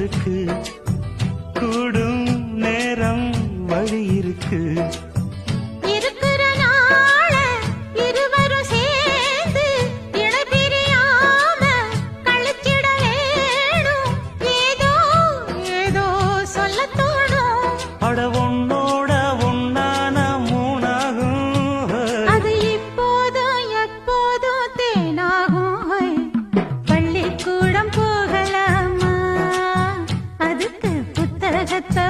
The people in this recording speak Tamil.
இருக்கு, கூடும் நேரம் வழி இருக்கு. இருக்கிற நாள இருவரும் சேர்ந்து இடைபிரியாம கழிச்சிட வேணும். ஏதோ ஏதோ சொல்லத் தோணும். அட உன்னோட ஒன்னான மூணாகும். அது இப்போதும் எப்போதும் தேனாகும். பள்ளிக்கூடம் போகலாமா? அதுக்கு புத்தகத்தை